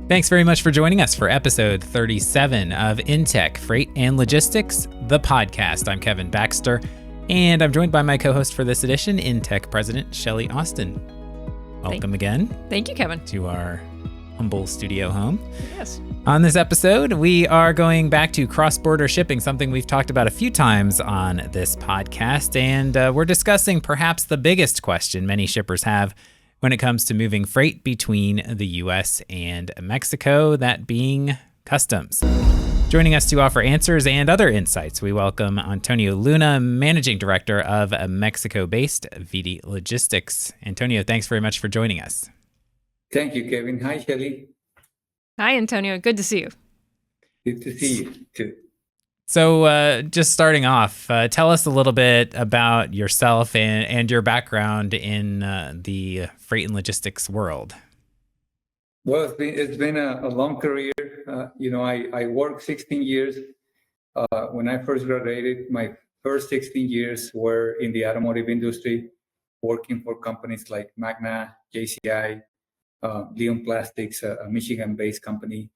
Thanks very much for joining us for episode 37 of InTek Freight and Logistics, the podcast. I'm Kevin Baxter, and I'm joined by my co-host for this edition, InTek President Shelley Austin. Welcome again. Thank you, Kevin. To our humble studio home. Yes. On this episode, we are going back to cross-border shipping, something we've talked about a few times on this podcast, and we're discussing perhaps the biggest question many shippers have when it comes to moving freight between the U.S. and Mexico, that being customs. Joining us to offer answers and other insights, we welcome Antonio Luna, Managing Director of Mexico-based Vitti Logistics. Antonio, thanks very much for joining us. Thank you, Kevin. Hi, Shelley. Hi, Antonio. Good to see you. Good to see you, too. So just starting off, tell us a little bit about yourself and your background in the freight and logistics world. Well, it's been a long career. I worked 16 years. When I first graduated, my first 16 years were in the automotive industry, working for companies like Magna, JCI, Leon Plastics, a Michigan-based company.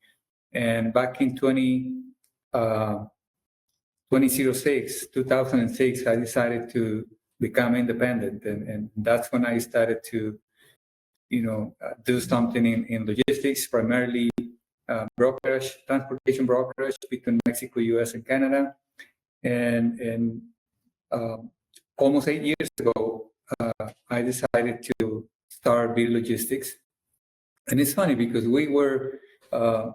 And back in 2006, I decided to become independent. And that's when I started to, do something in logistics, primarily transportation brokerage between Mexico, US, and Canada. And almost 8 years ago, I decided to start Vitti Logistics. And it's funny because we were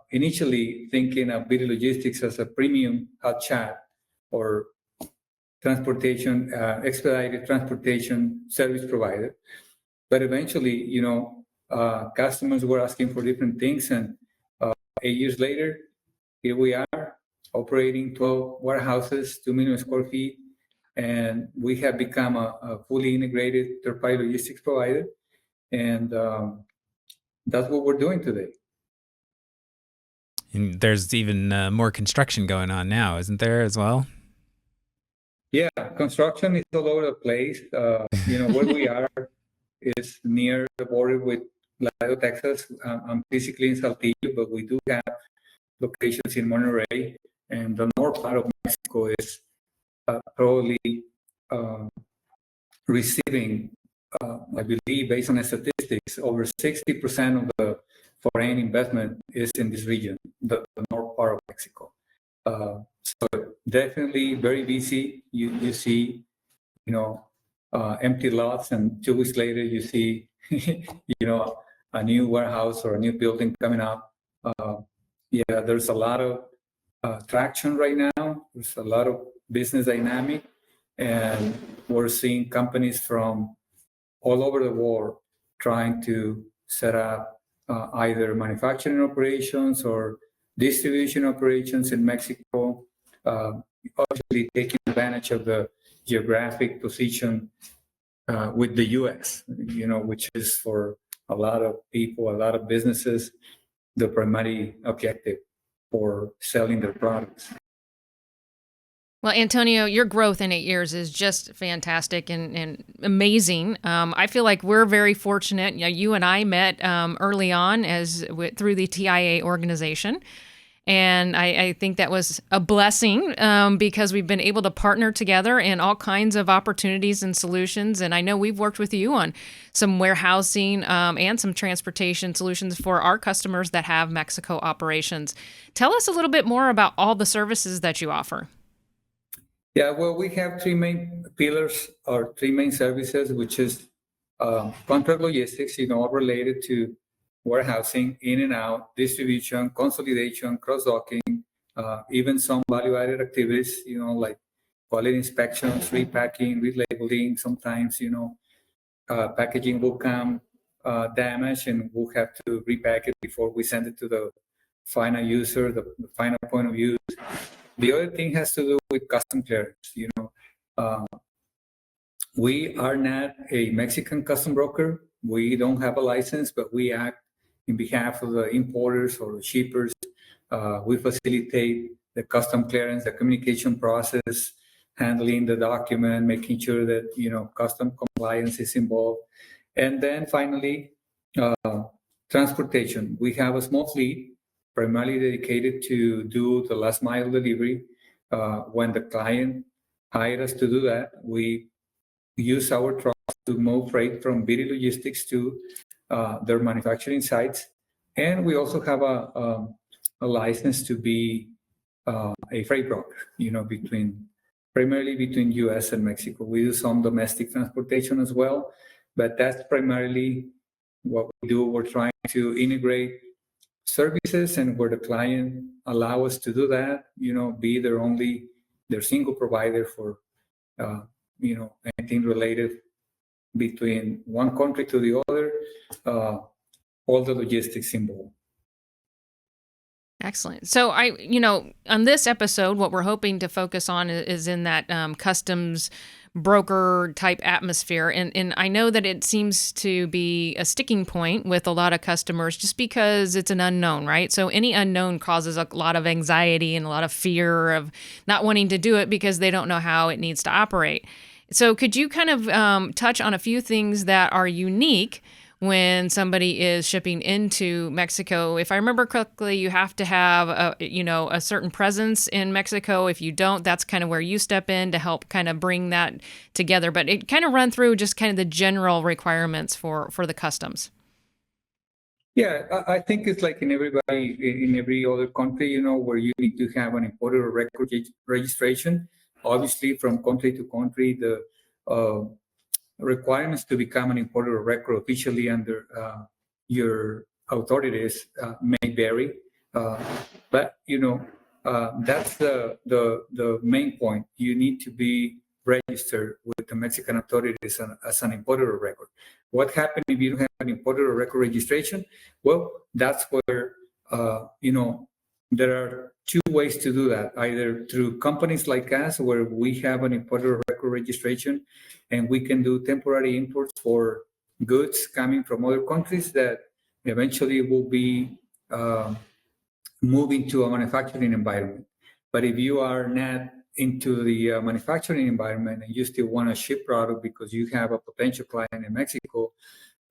initially thinking of Vitti Logistics as a premium hot chat or transportation, expedited transportation service provider. But eventually, customers were asking for different things. And 8 years later, here we are operating 12 warehouses, 2 million square feet. And we have become a fully integrated third-party logistics provider. And that's what we're doing today. And there's even more construction going on now, isn't there, as well? Yeah, construction is all over the place. Where we are is near the border with Laredo, Texas. I'm physically in Saltillo, but we do have locations in Monterrey. And the north part of Mexico is probably receiving, I believe, based on the statistics, over 60% of the foreign investment is in this region, the north part of Mexico. So definitely very busy. You see, empty lots, and 2 weeks later you see, a new warehouse or a new building coming up. There's a lot of traction right now. There's a lot of business dynamic, and we're seeing companies from all over the world trying to set up either manufacturing operations or distribution operations in Mexico, obviously taking advantage of the geographic position with the U.S., which is for a lot of people, a lot of businesses, the primary objective for selling their products. Well, Antonio, your growth in 8 years is just fantastic and amazing. I feel like we're very fortunate. You and I met early on through the TIA organization. And I think that was a blessing because we've been able to partner together in all kinds of opportunities and solutions. And I know we've worked with you on some warehousing and some transportation solutions for our customers that have Mexico operations. Tell us a little bit more about all the services that you offer. Yeah, well, we have three main pillars or three main services, which is contract logistics, all related to warehousing, in and out, distribution, consolidation, cross-docking, even some value-added activities, like quality inspections, repacking, relabeling. Sometimes, packaging will come damaged, and we'll have to repack it before we send it to the final user, the final point of use. The other thing has to do with custom clearance. We are not a Mexican custom broker. We don't have a license, but we act in behalf of the importers or the shippers. We facilitate the custom clearance, the communication process, handling the document, making sure that custom compliance is involved. And then finally, transportation. We have a small fleet primarily dedicated to do the last mile delivery. When the client hired us to do that, we use our trucks to move freight from Vitti Logistics to their manufacturing sites. And we also have a license to be a freight broker, primarily between US and Mexico. We do some domestic transportation as well, but that's primarily what we do. We're trying to integrate services, and where the client allow us to do that, be their single provider for anything related between one country to the other, all the logistics involved. Excellent. So on this episode, what we're hoping to focus on is in that customs broker type atmosphere. And I know that it seems to be a sticking point with a lot of customers just because it's an unknown, right? So any unknown causes a lot of anxiety and a lot of fear of not wanting to do it because they don't know how it needs to operate. So could you kind of touch on a few things that are unique when somebody is shipping into Mexico? If I remember correctly, you have to have a certain presence in Mexico. If you don't, that's kind of where you step in to help kind of bring that together. But it kind of run through just kind of the general requirements for the customs. Yeah, I think it's like in every other country, where you need to have an importer record registration. Obviously, from country to country, the requirements to become an importer of record officially under your authorities may vary, but that's the main point. You need to be registered with the Mexican authorities as an importer of record. What happens if you don't have an importer of record registration? Well, that's where there are two ways to do that: either through companies like us, where we have an importer of record registration, and we can do temporary imports for goods coming from other countries that eventually will be moving to a manufacturing environment. But if you are not into the manufacturing environment and you still want to ship product because you have a potential client in Mexico,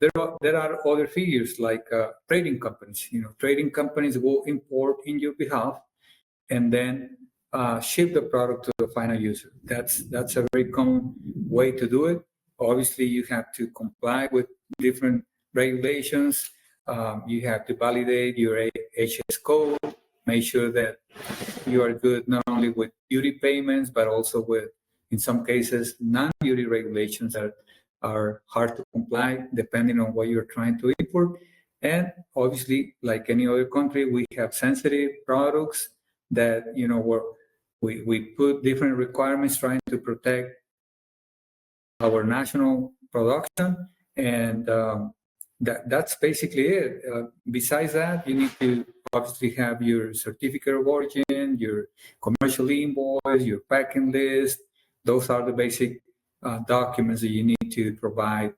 there are other figures like trading companies. Trading companies will import in your behalf and then ship the product to the final user. That's a very common way to do it. Obviously, you have to comply with different regulations. You have to validate your HS code, make sure that you are good not only with duty payments, but also with, in some cases, non-duty regulations that are hard to comply depending on what you're trying to import. And obviously, like any other country, we have sensitive products that, where we put different requirements trying to protect our national production. And that's basically it. Besides that, you need to obviously have your certificate of origin, your commercial invoice, your packing list. Those are the basic documents that you need to provide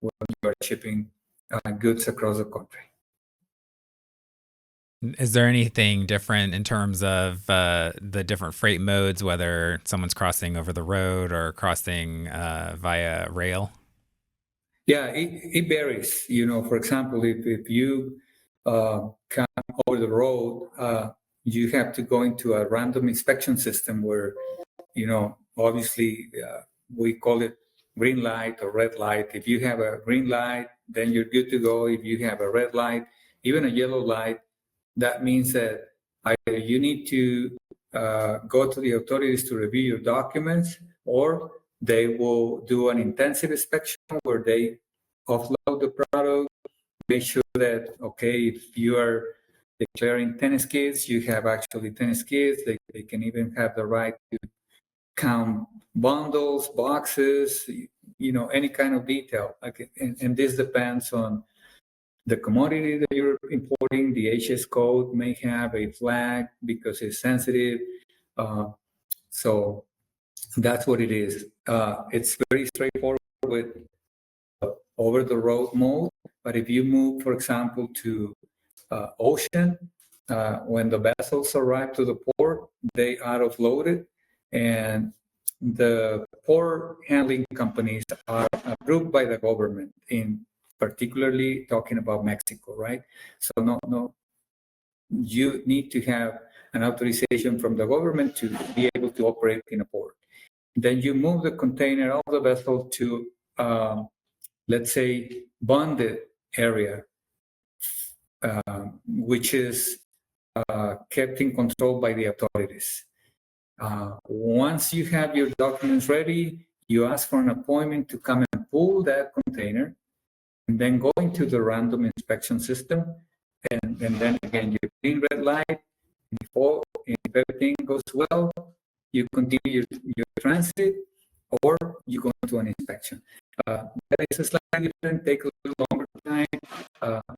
when you are shipping goods across the country. Is there anything different in terms of the different freight modes, whether someone's crossing over the road or crossing via rail? Yeah, it varies. For example, if you come over the road, you have to go into a random inspection system where, obviously we call it green light or red light. If you have a green light, then you're good to go. If you have a red light, even a yellow light, that means that either you need to go to the authorities to review your documents, or they will do an intensive inspection where they offload the product, make sure that, okay, if you are declaring tennis kits, you have actually tennis kits. They can even have the right to count bundles, boxes, any kind of detail. And this depends on the commodity that you're importing. The HS code may have a flag because it's sensitive. So that's what it is. It's very straightforward with over-the-road mode. But if you move, for example, to ocean, when the vessels arrive to the port, they are offloaded, and the port handling companies are approved by the government in particularly talking about Mexico, right? So no, you need to have an authorization from the government to be able to operate in a port. Then you move the container of the vessel to, let's say, bonded area, which is kept in control by the authorities. Once you have your documents ready, you ask for an appointment to come and pull that container, and then go into the random inspection system. And then again, you green red light. Before, if everything goes well, you continue your transit, or you go into an inspection. That is a slightly different, take a little longer time,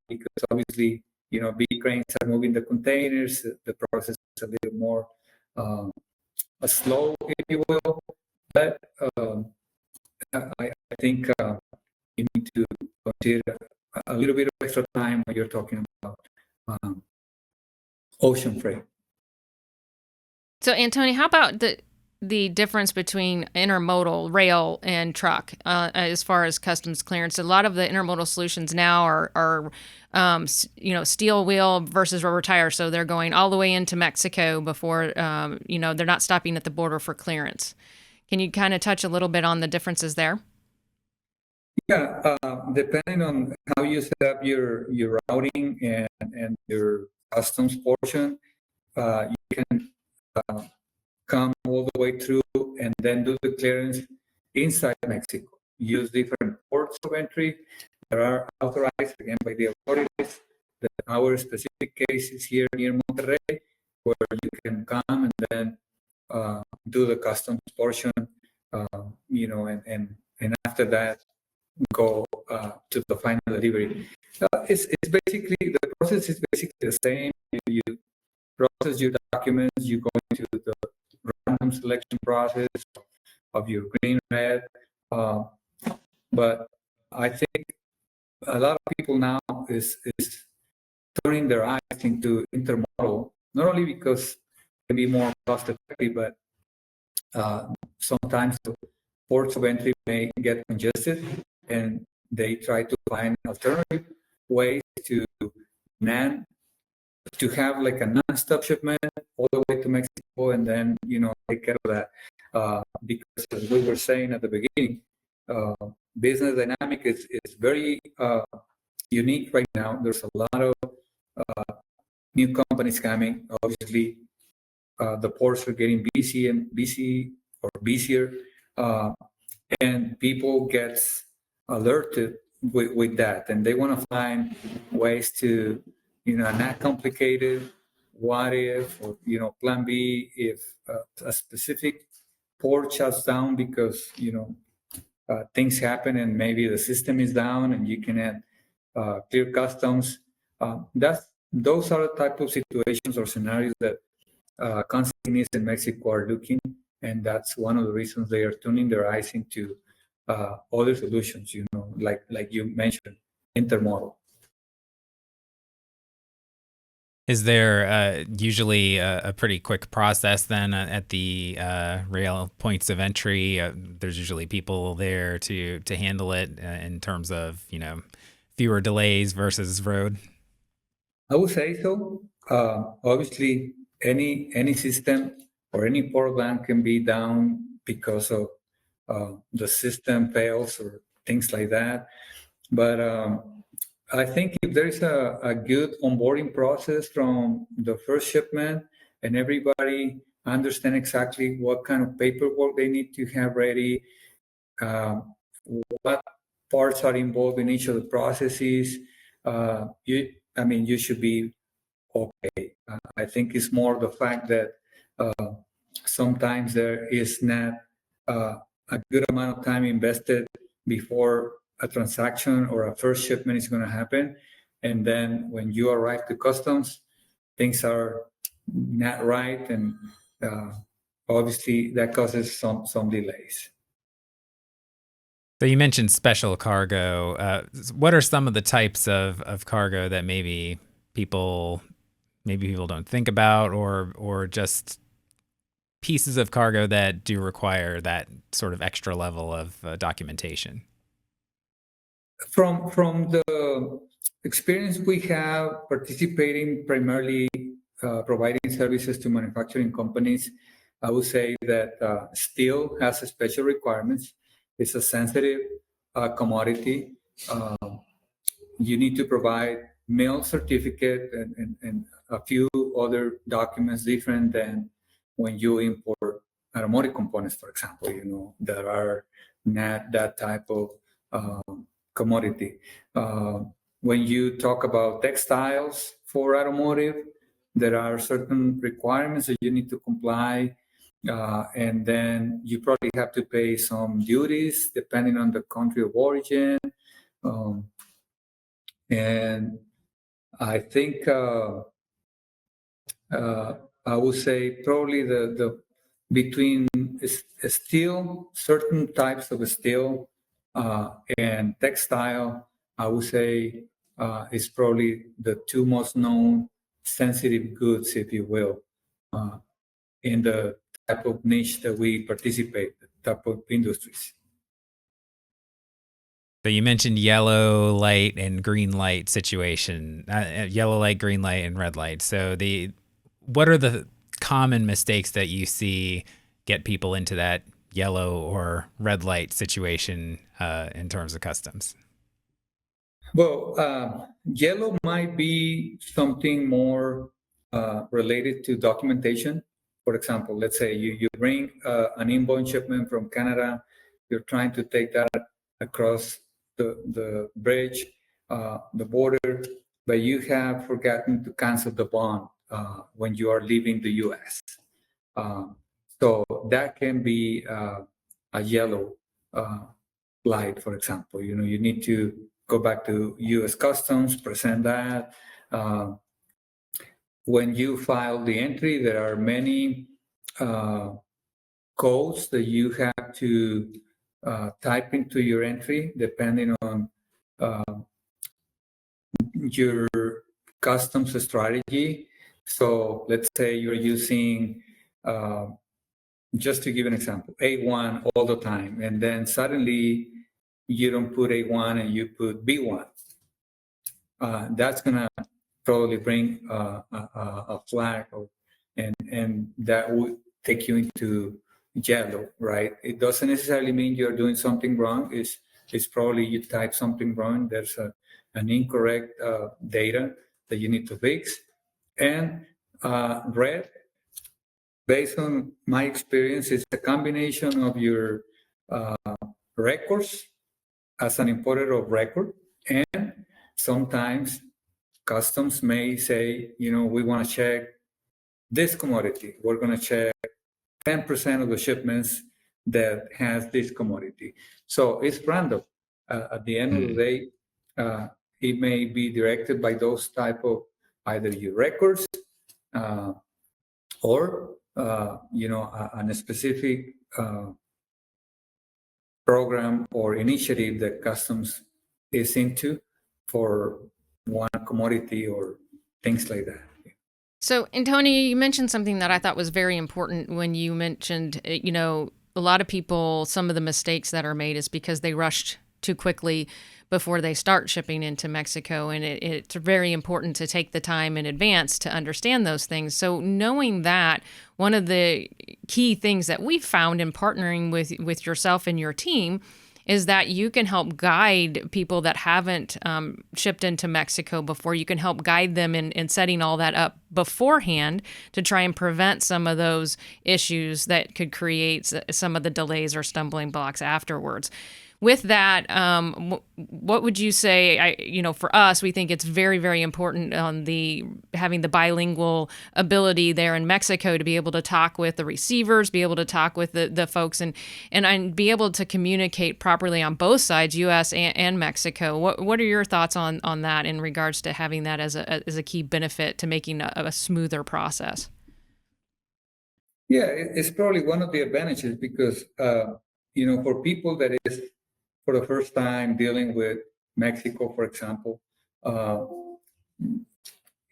because obviously, big cranes are moving the containers. The process is a little more slow, if you will. But I think you need to consider a little bit of extra time when you're talking about ocean freight. So, Antonio, how about the difference between intermodal, rail, and truck as far as customs clearance? A lot of the intermodal solutions now are steel wheel versus rubber tire, so they're going all the way into Mexico before they're not stopping at the border for clearance. Can you kind of touch a little bit on the differences there? Yeah, depending on how you set up your routing and your customs portion, you can come all the way through and then do the clearance inside Mexico. Use different ports of entry that are authorized again by the authorities. Our specific case is here near Monterrey, where you can come and then do the customs portion, and after that go to the final delivery. It's basically, the process is basically the same. You process your documents, you go into the random selection process of your green red. But I think a lot of people now is turning their eyes into intermodal, not only because it can be more cost effective, but sometimes the ports of entry may get congested, and they try to find alternative ways to have like a non-stop shipment all the way to Mexico, and then take care of that. Because as we were saying at the beginning, business dynamic is very unique right now. There's a lot of new companies coming. Obviously, the ports are getting busier, and people get alerted with that, and they want to find ways to not complicated. What if, or plan B, if a specific port shuts down because things happen and maybe the system is down and you cannot clear customs. Those are the type of situations or scenarios that consignees in Mexico are looking, and that's one of the reasons they are turning their eyes into other solutions. Like you mentioned, intermodal. Is there usually a pretty quick process then at the rail points of entry? There's usually people there to handle it in terms of fewer delays versus road. I would say so. Obviously, any system or any port bank can be down because of the system fails or things like that. But I think if there is a good onboarding process from the first shipment, and everybody understand exactly what kind of paperwork they need to have ready, what parts are involved in each of the processes, you should be okay. I think it's more the fact that sometimes there is not a good amount of time invested before a transaction or a first shipment is going to happen. And then when you arrive to customs, things are not right. And obviously that causes some delays. So you mentioned special cargo. What are some of the types of cargo that maybe people don't think about, or just pieces of cargo that do require that sort of extra level of documentation? From the experience we have participating primarily providing services to manufacturing companies, I would say that steel has special requirements. It's a sensitive commodity. You need to provide mill certificate and a few other documents different than when you import automotive components, for example, that are not that type of commodity. When you talk about textiles for automotive, there are certain requirements that you need to comply, and then you probably have to pay some duties depending on the country of origin. And I think I would say probably the between steel, certain types of steel, and textile, I would say is probably the two most known sensitive goods, if you will, in the type of niche that we participate, the type of industries. So you mentioned yellow light and green light situation, yellow light, green light, and red light. So what are the common mistakes that you see get people into that yellow or red light situation in terms of customs? Well, yellow might be something more related to documentation. For example, let's say you bring an inbound shipment from Canada, you're trying to take that across the bridge, the border, but you have forgotten to cancel the bond when you are leaving the U.S. So that can be a yellow light, for example. You need to go back to U.S. Customs, present that. When you file the entry, there are many codes that you have to type into your entry depending on your customs strategy. So let's say you're using, just to give an example, A1 all the time, and then suddenly you don't put A1 and you put B1. That's gonna probably bring a flag, and that would take you into yellow, right? It doesn't necessarily mean you're doing something wrong. It's probably you type something wrong. There's an incorrect data that you need to fix. And red, based on my experience, is a combination of your records as an importer of record, and sometimes customs may say, we want to check this commodity. We're going to check 10% of the shipments that has this commodity. So it's random. At the end of the day, it may be directed by those type of either your records or a specific program or initiative that customs is into for one commodity or things like that. So, Antonio, you mentioned something that I thought was very important when you mentioned, a lot of people, some of the mistakes that are made is because they rushed too quickly before they start shipping into Mexico. And it's very important to take the time in advance to understand those things. So knowing that, one of the key things that we've found in partnering with yourself and your team is that you can help guide people that haven't shipped into Mexico before. You can help guide them in setting all that up beforehand to try and prevent some of those issues that could create some of the delays or stumbling blocks afterwards. With that, what would you say? For us, we think it's very, very important on having the bilingual ability there in Mexico to be able to talk with the receivers, be able to talk with the folks, and be able to communicate properly on both sides, U.S. and Mexico. What are your thoughts on that in regards to having that as a key benefit to making a smoother process? Yeah, it's probably one of the advantages because for people that is for the first time dealing with Mexico, for example,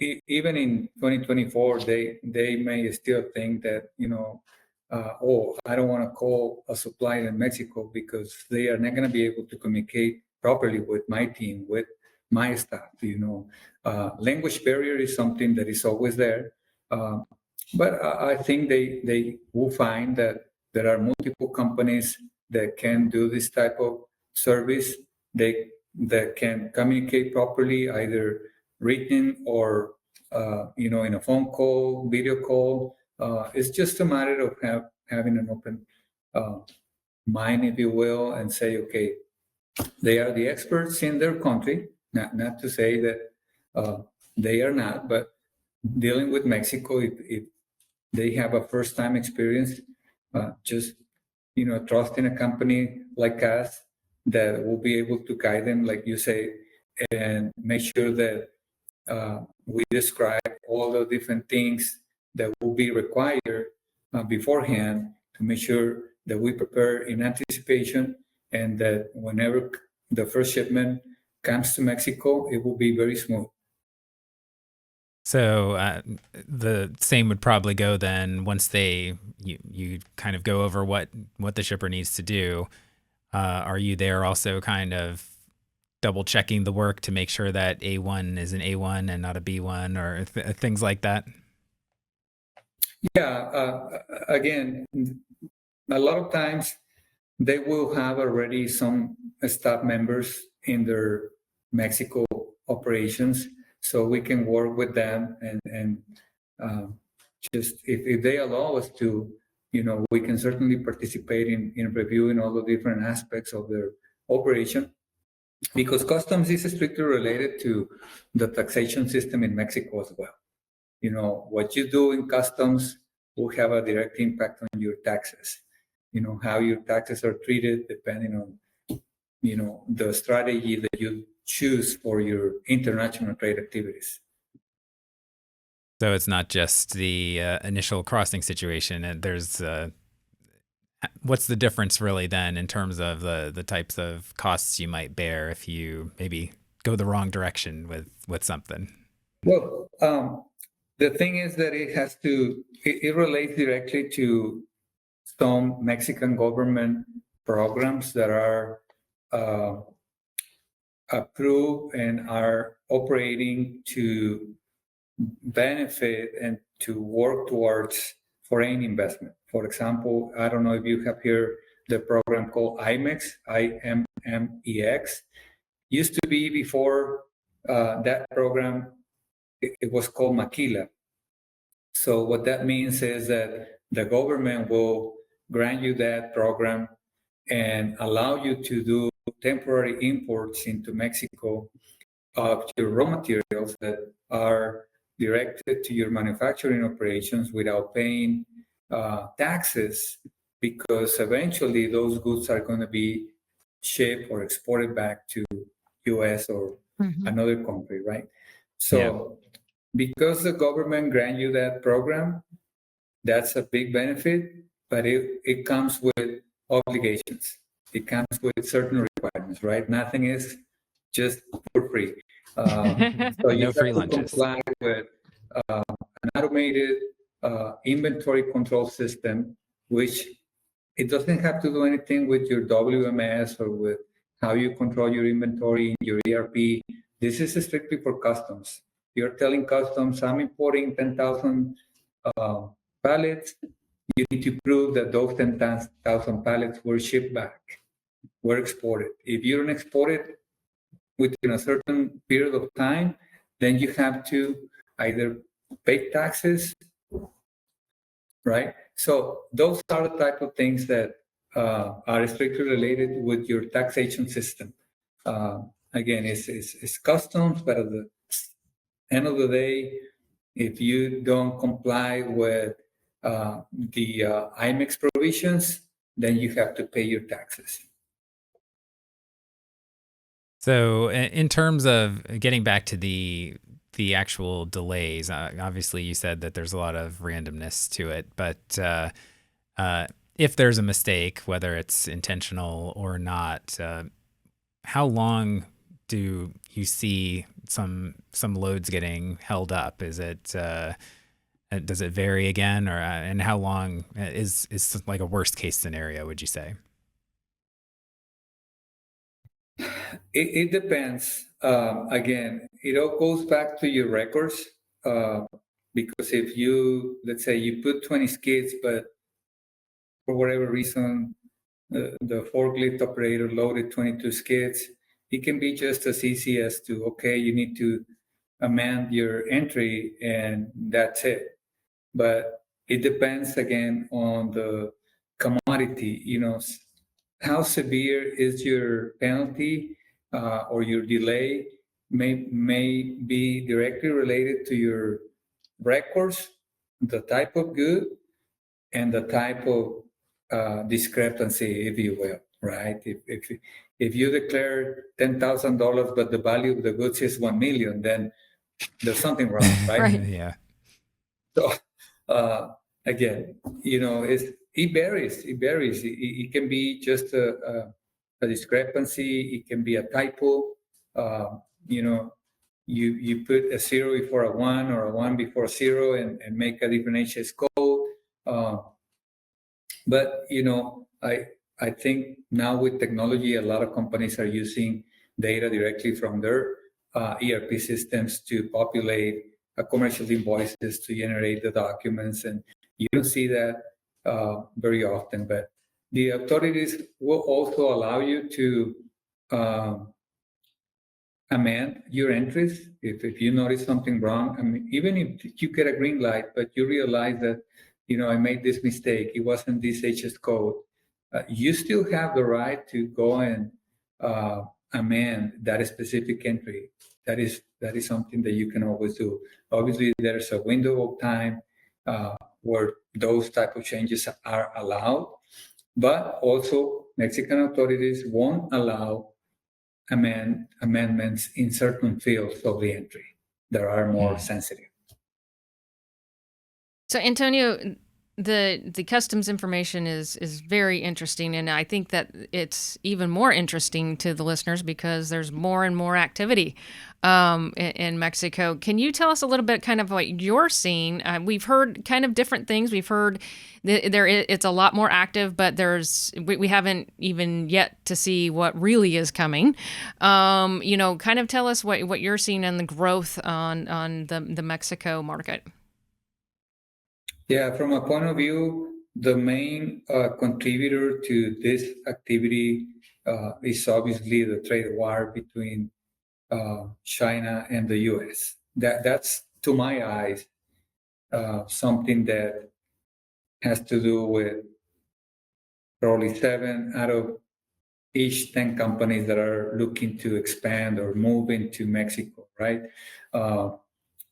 even in 2024, they may still think that, I don't want to call a supplier in Mexico because they are not going to be able to communicate properly with my team, with my staff. Language barrier is something that is always there. But I think they will find that there are multiple companies that can do this type of service. That can communicate properly, either written or in a phone call, video call. It's just a matter of having an open mind, if you will, and say, okay, they are the experts in their country. Not to say that they are not, but dealing with Mexico, if they have a first-time experience, just trust in a company like us that will be able to guide them, like you say, and make sure that we describe all the different things that will be required beforehand to make sure that we prepare in anticipation, and that whenever the first shipment comes to Mexico, it will be very smooth. So the same would probably go then once you kind of go over what the shipper needs to do. Are you there also kind of double checking the work to make sure that A1 is an A1 and not a B1 or things like that? Yeah. Again, a lot of times they will have already some staff members in their Mexico operations, so we can work with them and just if they allow us to, we can certainly participate in reviewing all the different aspects of their operation, because customs is strictly related to the taxation system in Mexico as well. What you do in customs will have a direct impact on your taxes. How your taxes are treated depending on, the strategy that you choose for your international trade activities. So it's not just the initial crossing situation. And there's what's the difference really then in terms of the types of costs you might bear if you maybe go the wrong direction with something? Well, the thing is that it relates directly to some Mexican government programs that are approved and are operating to benefit and to work towards foreign investment. For example, I don't know if you have heard the program called IMEX, IMMEX. Used to be before that program, it was called Maquila. So what that means is that the government will grant you that program and allow you to do temporary imports into Mexico of your raw materials that are directed to your manufacturing operations without paying taxes, because eventually those goods are going to be shipped or exported back to US or another country, right? So because the government grant you that program, that's a big benefit, but it comes with obligations. It comes with certain requirements, right? Nothing is just for free. So you No free have to lunches. comply with an automated inventory control system, which it doesn't have to do anything with your WMS or with how you control your inventory in your ERP. This is strictly for customs. You're telling customs, I'm importing 10,000 pallets. You need to prove that those 10,000 pallets were shipped back, were exported. If you don't export it within a certain period of time, then you have to either pay taxes, right? So those are the type of things that are strictly related with your taxation system. Again, it's customs, but at the end of the day, if you don't comply with the IMEX provisions, then you have to pay your taxes. So in terms of getting back to the actual delays, obviously you said that there's a lot of randomness to it, but if there's a mistake, whether it's intentional or not, how long do you see some loads getting held up? Is it does it vary again, or and how long is like a worst case scenario, would you say? It depends. Again, it all goes back to your records. Because if you, let's say you put 20 skids, but for whatever reason, the forklift operator loaded 22 skids, it can be just as easy as to, okay, you need to amend your entry and that's it. But it depends again on the commodity, how severe is your penalty or your delay may be directly related to your records, the type of good, and the type of discrepancy, if you will, right? If you declare $10,000, but the value of the goods is 1 million, then there's something wrong, right? Right. Yeah. So again, it varies. It varies. It can be just a discrepancy. It can be a typo. You know, you put a zero before a one or a one before zero and make a different HS code. Uh, but I think now with technology, a lot of companies are using data directly from their ERP systems to populate commercial invoices to generate the documents, and you don't see that very often. But the authorities will also allow you to amend your entries if you notice something wrong. I mean, even if you get a green light, but you realize that I made this mistake, it wasn't this HS code, you still have the right to go and amend that specific entry. That is something that you can always do. Obviously, there's a window of time where those type of changes are allowed, but also Mexican authorities won't allow amendments in certain fields of the entry that are more sensitive. So Antonio, the customs information is very interesting, and I think that it's even more interesting to the listeners because there's more and more activity in Mexico. Can you tell us a little bit kind of what you're seeing? We've heard kind of different things. We've heard it's a lot more active, but we haven't even yet to see what really is coming. Kind of tell us what you're seeing in the growth on the Mexico market. Yeah, from a point of view, the main contributor to this activity is obviously the trade war between China and the U.S. That's, to my eyes, something that has to do with probably 7 out of each 10 companies that are looking to expand or move into Mexico, right?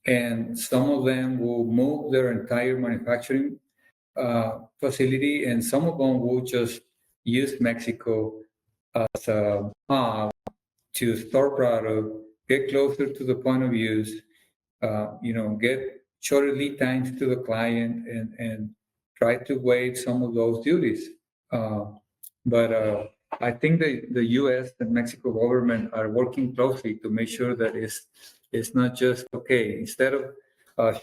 And some of them will move their entire manufacturing facility, and some of them will just use Mexico as a hub to store product, get closer to the point of use, get shorter lead times to the client, and try to waive some of those duties. But I think the U.S. and Mexico government are working closely to make sure that it's not just, okay, instead of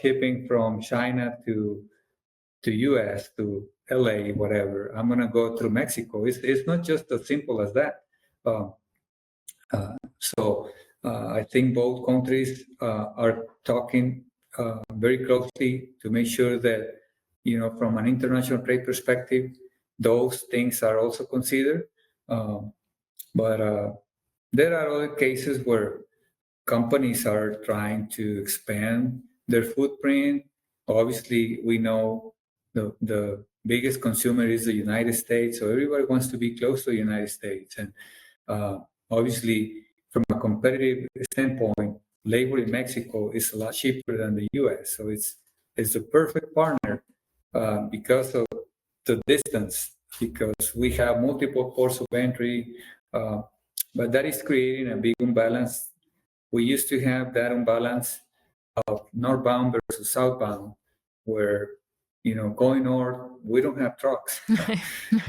shipping from China to U.S. to L.A., whatever, I'm going to go through Mexico. It's not just as simple as that. So I think both countries are talking very closely to make sure that, from an international trade perspective, those things are also considered. But there are other cases where companies are trying to expand their footprint. Obviously, we know the biggest consumer is the United States, so everybody wants to be close to the United States. And obviously, from a competitive standpoint, labor in Mexico is a lot cheaper than the U.S. So it's a perfect partner because of the distance, because we have multiple ports of entry, but that is creating a big imbalance. We used to have that imbalance of northbound versus southbound, where going north, we don't have trucks,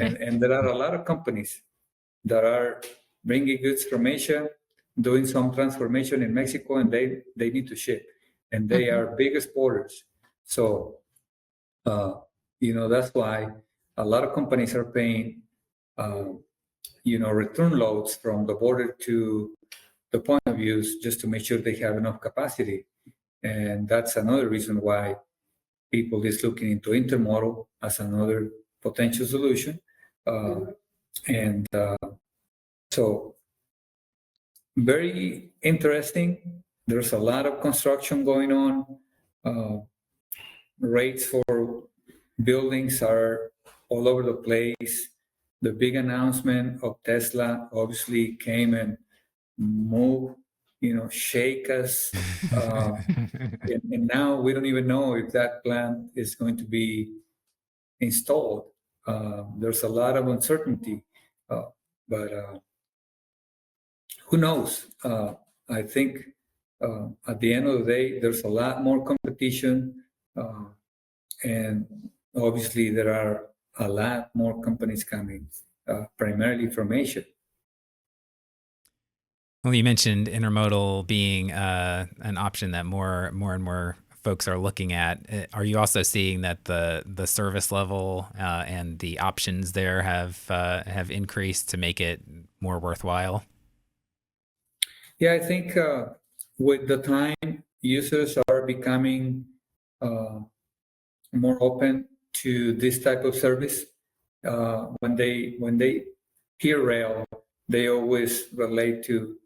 and there are a lot of companies that are bringing goods from Asia, doing some transformation in Mexico, and they need to ship, and they are big exporters. So that's why a lot of companies are paying return loads from the border to the point of use just to make sure they have enough capacity. And that's another reason why people is looking into intermodal as another potential solution. And so very interesting. There's a lot of construction going on. Rates for buildings are all over the place. The big announcement of Tesla obviously came and moved, shake us. And now we don't even know if that plant is going to be installed. There's a lot of uncertainty, but who knows? I think at the end of the day, there's a lot more competition, and obviously there are a lot more companies coming, primarily from Asia. Well, you mentioned intermodal being an option that more and more folks are looking at. Are you also seeing that the service level and the options there have increased to make it more worthwhile? Yeah, I think with the time, users are becoming more open to this type of service. When they hear rail, they always relate to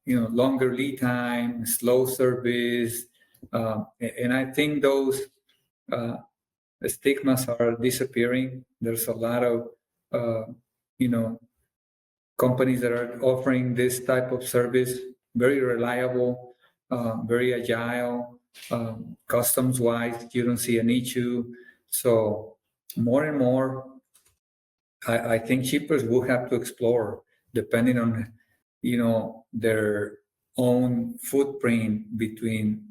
longer lead time, slow service, and I think those stigmas are disappearing. There's a lot of companies that are offering this type of service, very reliable, very agile, customs wise. You don't see an issue. So more and more, I think shippers will have to explore, depending on their own footprint between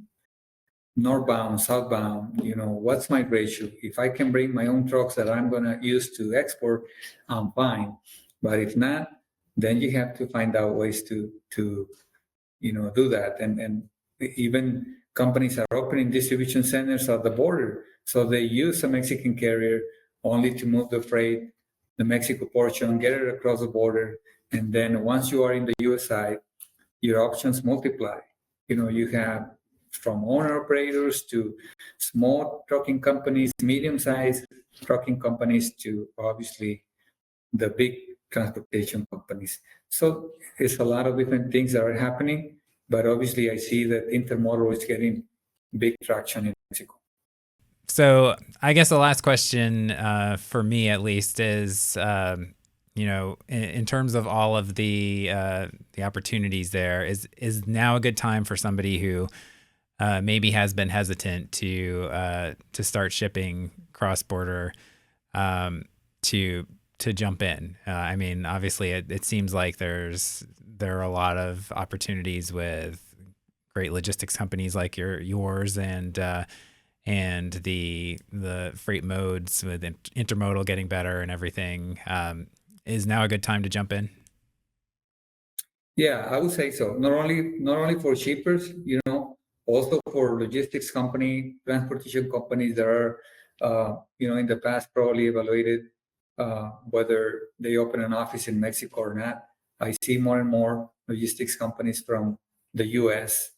northbound, southbound. What's my ratio? If I can bring my own trucks that I'm going to use to export, I'm fine. But if not, then you have to find out ways to do that. And even companies are opening distribution centers at the border, so they use a Mexican carrier only to move the freight, the Mexico portion, get it across the border, and then once you are in the U.S. side, your options multiply. You have from owner operators to small trucking companies, medium-sized trucking companies, to obviously the big transportation companies. So it's a lot of different things that are happening, but obviously I see that intermodal is getting big traction in Mexico. So I guess the last question for me, at least, is in terms of all of the opportunities there, is now a good time for somebody who maybe has been hesitant to start shipping cross border to jump in? I mean, obviously, it seems like there are a lot of opportunities with great logistics companies like yours and the freight modes with intermodal getting better and everything. Is now a good time to jump in? Yeah, I would say so. Not only for shippers, also for logistics company, transportation companies that are, in the past probably evaluated whether they open an office in Mexico or not. I see more and more logistics companies from the U.S.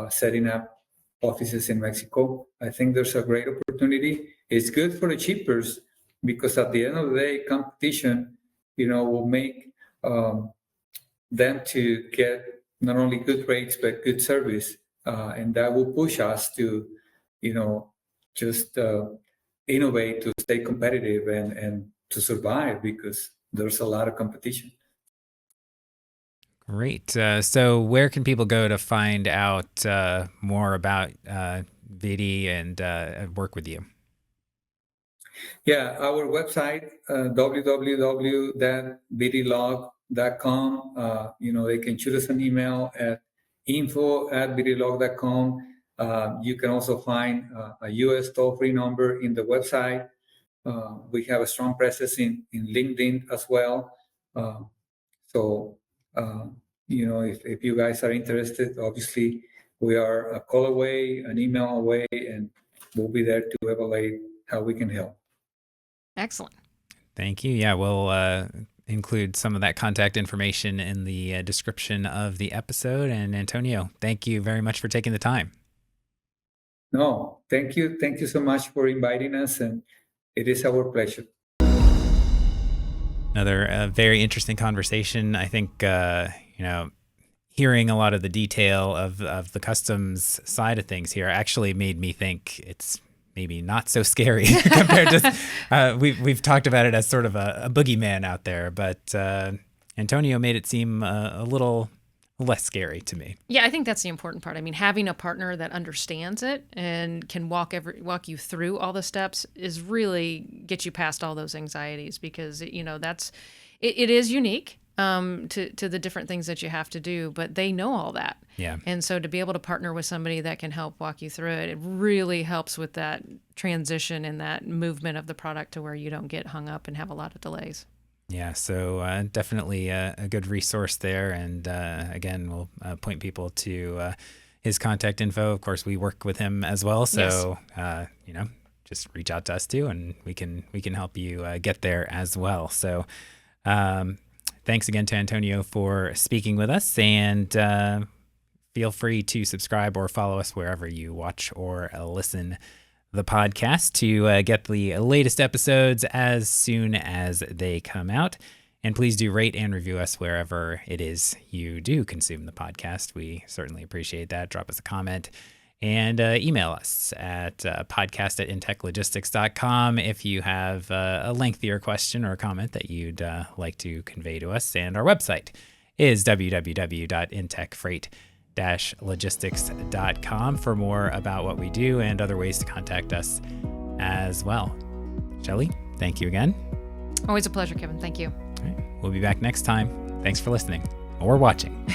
Setting up offices in Mexico. I think there's a great opportunity. It's good for the shippers because at the end of the day, competition, will make them to get not only good rates but good service, and that will push us to, just innovate to stay competitive and to survive because there's a lot of competition. Great. So where can people go to find out more about Vitti and work with you? Yeah, our website, www.vittilog.com. They can shoot us an email at info@vittilog.com. You can also find a U.S. toll-free number in the website. We have a strong presence in LinkedIn as well. If you guys are interested, obviously we are a call away, an email away, and we'll be there to evaluate how we can help. Excellent. Thank you. Yeah, we'll include some of that contact information in the description of the episode. And Antonio, thank you very much for taking the time. No, thank you. Thank you so much for inviting us, and it is our pleasure. Another very interesting conversation. I think, hearing a lot of the detail of the customs side of things here actually made me think it's maybe not so scary compared to, we've talked about it as sort of a boogeyman out there, but Antonio made it seem a little less scary to me. Yeah, I think that's the important part. I mean, having a partner that understands it and can walk you through all the steps is really get you past all those anxieties, because it is unique to the different things that you have to do, but they know all that. Yeah. And so to be able to partner with somebody that can help walk you through it really helps with that transition and that movement of the product to where you don't get hung up and have a lot of delays. Yeah, so definitely a good resource there. And again, we'll point people to his contact info. Of course, we work with him as well. So, yes. Just reach out to us too, and we can help you get there as well. So thanks again to Antonio for speaking with us. And feel free to subscribe or follow us wherever you watch or listen the podcast to get the latest episodes as soon as they come out. And please do rate and review us wherever it is you do consume the podcast. We certainly appreciate that. Drop us a comment and email us at podcast@intechlogistics.com if you have a lengthier question or a comment that you'd like to convey to us. And our website is www.intechfreight-logistics.com for more about what we do and other ways to contact us as well. Shelley, thank you again. Always a pleasure, Kevin. Thank you. All right. We'll be back next time. Thanks for listening or watching.